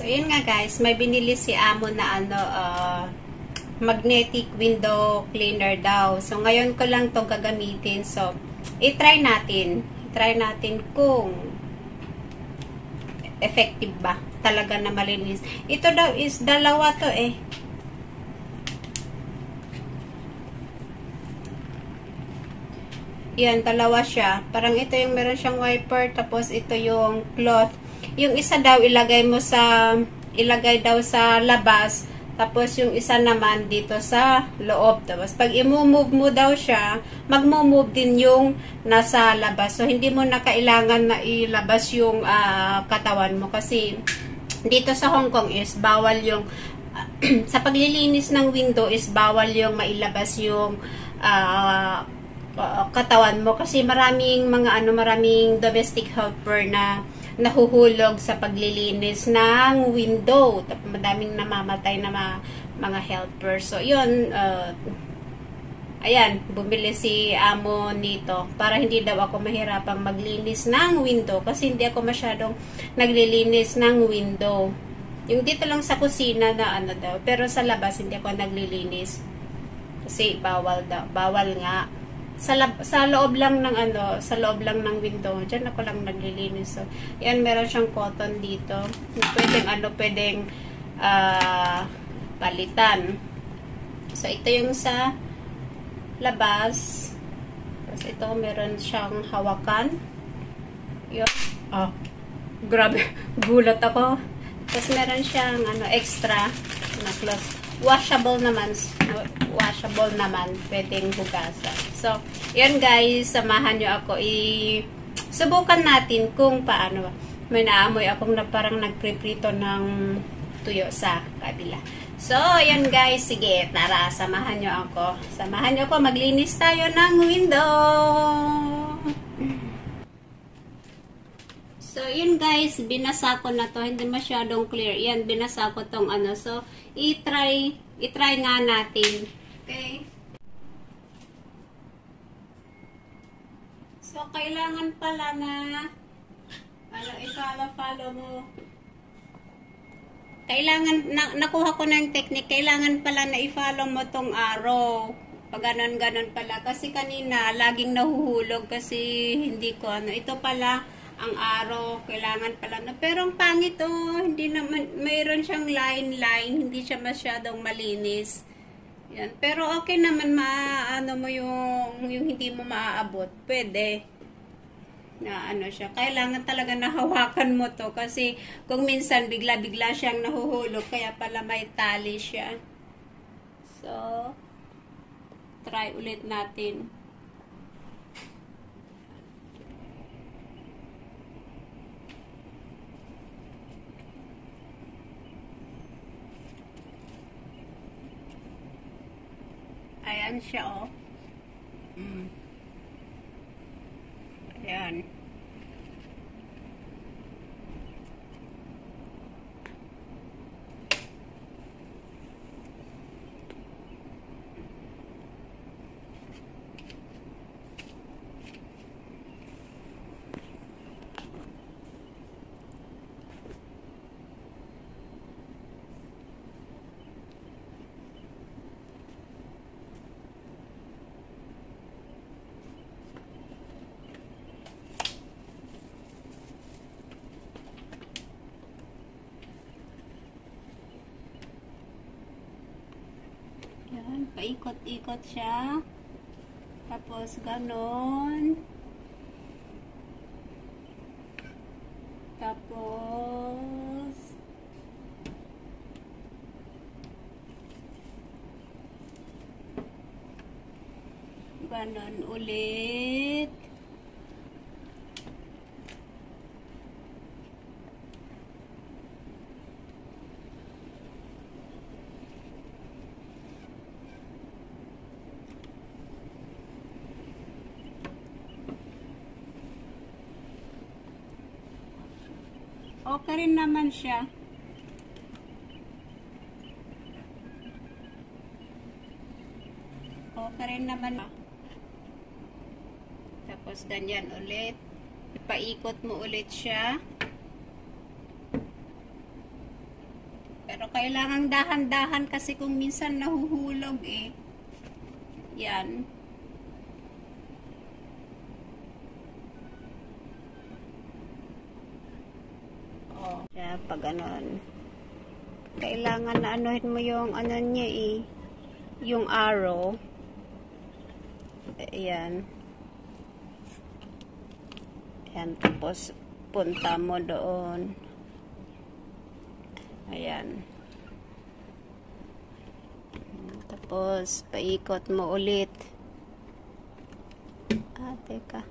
So, yun nga guys, may binili si Amo na magnetic window cleaner daw. So, ngayon ko lang to gagamitin. So, i-try natin. I-try natin kung effective ba talaga na malinis. Ito daw is dalawa to eh. Yan, dalawa siya. Parang ito yung meron siyang wiper, tapos ito yung cloth. Yung isa daw ilagay daw sa labas, tapos yung isa naman dito sa loob. Tapos pag i-move mo daw siya, mag-move din yung nasa labas. So hindi mo na kailangan na ilabas yung katawan mo kasi dito sa Hong Kong is bawal yung sa paglilinis ng window is bawal yung mailabas yung katawan mo kasi maraming domestic helper na nahuhulog sa paglilinis ng window. Madaming namamatay na mga helper. So, yun, ayan, bumili si Amo nito para hindi daw ako mahirapang maglinis ng window kasi hindi ako masyadong naglilinis ng window. Yung dito lang sa kusina na daw, pero sa labas hindi ako naglilinis kasi bawal nga. Sa loob lang ng sa loob lang ng window, diyan ako lang naglilinis. So, yan, meron siyang cotton dito. Pwedeng palitan. So, ito yung sa labas. Tapos ito, meron siyang hawakan. Yun. Grabe. Gulat ako. Tapos meron siyang extra na cloth. Washable naman, pwedeng hugasan. So, yun guys, samahan nyo ako. Subukan natin kung paano. May naamoy akong parang nagpriprito ng tuyo sa kabila. So, yun guys, sige, tara, samahan nyo ako. Maglinis tayo ng window. So, yun guys, binasa ko na to. Hindi masyadong clear. Yan, binasa ko tong So, i-try nga natin. Okay? So, kailangan pala na i-follow mo. Kailangan, nakuha ko na yung technique. Kailangan pala na i-follow mo tong arrow. Pag ganon pala. Kasi kanina, laging nahuhulog kasi hindi ko ito pala ang arrow, kailangan pala na. Pero ang pangit hindi naman, mayroon siyang line, hindi siya masyadong malinis. Yan. Pero okay naman, mo yung hindi mo maaabot. Pwede. Na siya. Kailangan talaga nahawakan mo to kasi kung minsan bigla-bigla siyang nahuhulog, kaya pala may tali siya. So, try ulit natin. Ayan siya, Ayan. Yan, paikot-ikot siya. Tapos, ganon. Tapos, ganon ulit. Okay rin naman siya. Okay rin naman. Tapos ganyan ulit. Ipaikot mo ulit siya. Pero kailangang dahan-dahan kasi kung minsan nahuhulog eh. Yan. Oh. Kaya pag ganon, kailangan na anuhin mo yung ano niya eh. Yung arrow. Ayan. Ayan. Tapos punta mo doon. Ayan. Tapos, paikot mo ulit. Teka.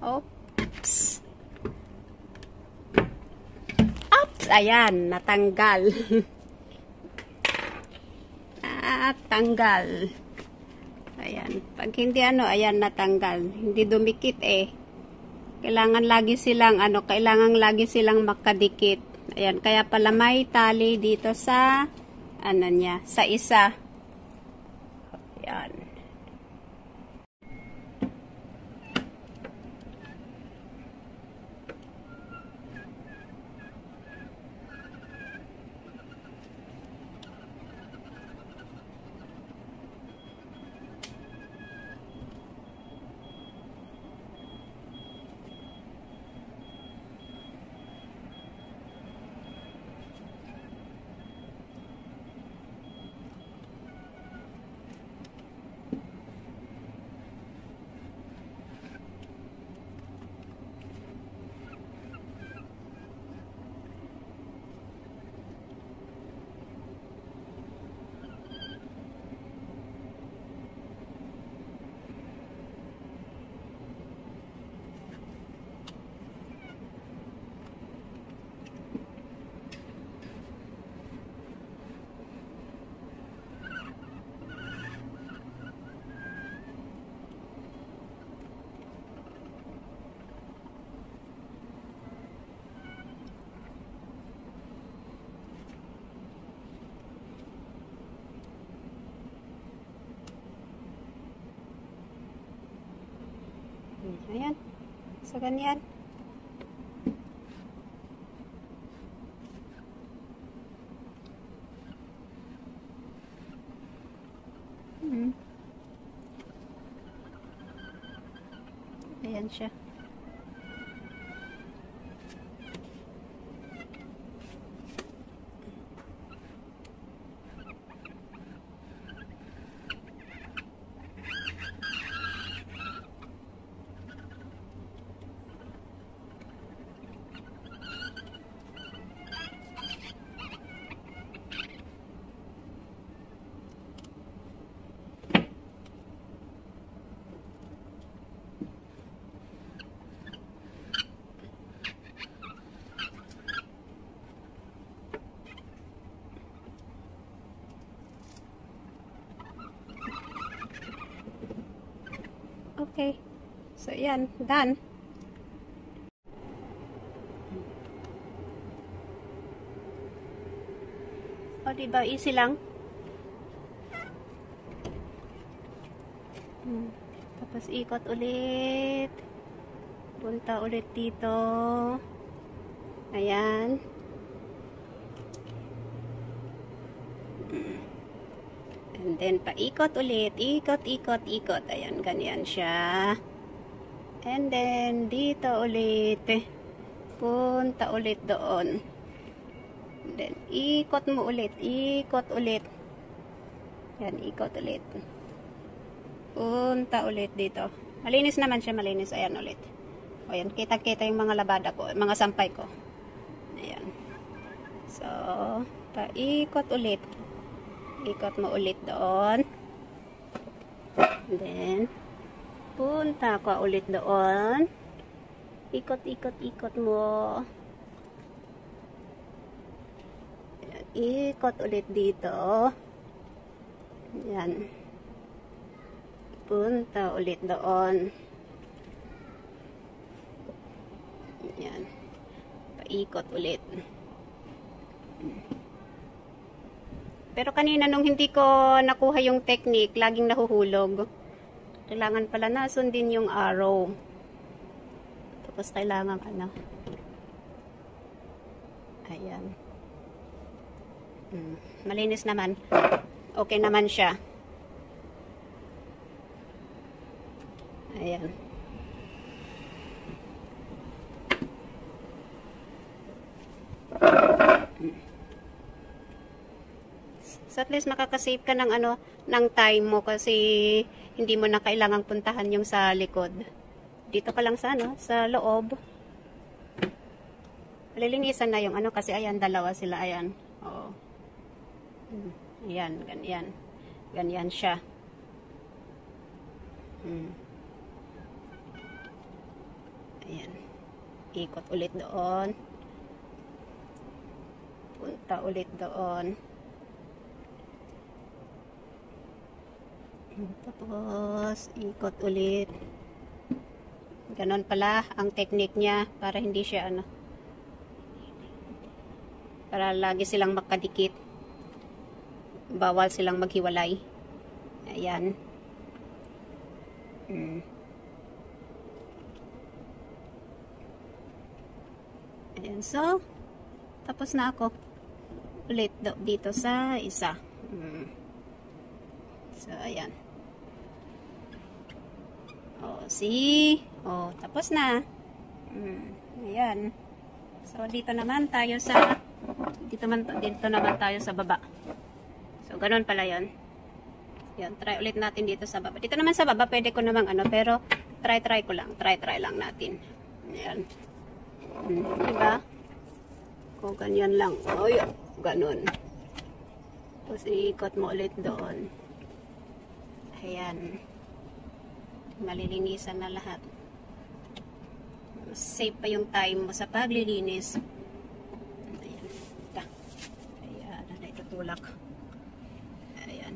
Oops. Oops! Ayan, natanggal. Tanggal. Ayan. Pag hindi ayan, natanggal. Hindi dumikit eh. Kailangan lagi silang makadikit. Ayan, kaya pala may tali dito sa sa isa. Ayan. Ayan. So, ganyan. Ayan siya. Okay. So, yan. Done. O, diba? Easy lang. Tapos, ikot ulit. Punta ulit dito. Ayan. And then, paikot ulit. Ikot, ikot, ikot. Ayan, ganyan siya. And then, dito ulit. Punta ulit doon. And then, ikot mo ulit. Ikot ulit. Yan, ikot ulit. Punta ulit dito. Malinis naman siya, malinis. Ayan ulit. O, yan, kita-kita yung mga labada ko, mga sampay ko. Ayan. So, paikot ulit. Ikot mo ulit doon. And then, punta ka ulit doon. Ikot, ikot, ikot mo. Ayan, ikot ulit dito. Ayan. Punta ulit doon. Ayan. Paikot ulit. Pero kanina nung hindi ko nakuha yung technique, laging nahuhulog. Kailangan pala na sundin yung arrow. Tapos kailangan Ayan. Malinis naman. Okay naman siya. Ayan. So at least makakasave ka ng ano, ng time mo kasi hindi mo na kailangang puntahan yung sa likod. Dito ka lang sa ano, sa loob. Lilinisan na yung ano kasi ayan, dalawa sila, ayan. Oo. Ayan, ganyan. Ganyan siya. Ayan. Ikot ulit doon. Punta ulit doon. Tapos, ikot ulit. Ganon pala ang technique niya para hindi siya ano. Para lagi silang makadikit. Bawal silang maghiwalay. Ayan. Ayan. So, tapos na ako. Ulit dito sa isa. So, ayan. Oh, see? Oh, tapos na. Ayan. So, dito naman tayo sa dito naman tayo sa baba. So, ganun pala yun. Yan, try ulit natin dito sa baba. Dito naman sa baba, pwede ko namang ano, pero try ko lang. Try lang natin. Ayan. Diba? Kung ganyan lang. O, yun. Ganun. Tapos, iikot mo ulit doon. Ayan. Malilinisan na lahat. Save pa yung time mo sa paglilinis. Ayan. Ayan. Ano itutulak. Ayan.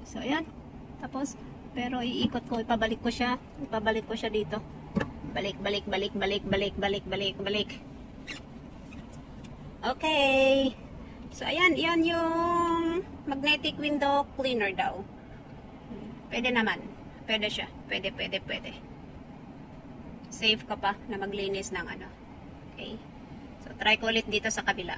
So, ayan. Tapos, pero iikot ko, ipabalik ko siya dito. Balik. Okay. So, ayan, yan yung magnetic window cleaner daw. Pwede naman. Pwede siya. Pwede. Safe ka pa na maglinis ng ano. Okay. So, try ko ulit dito sa kabila.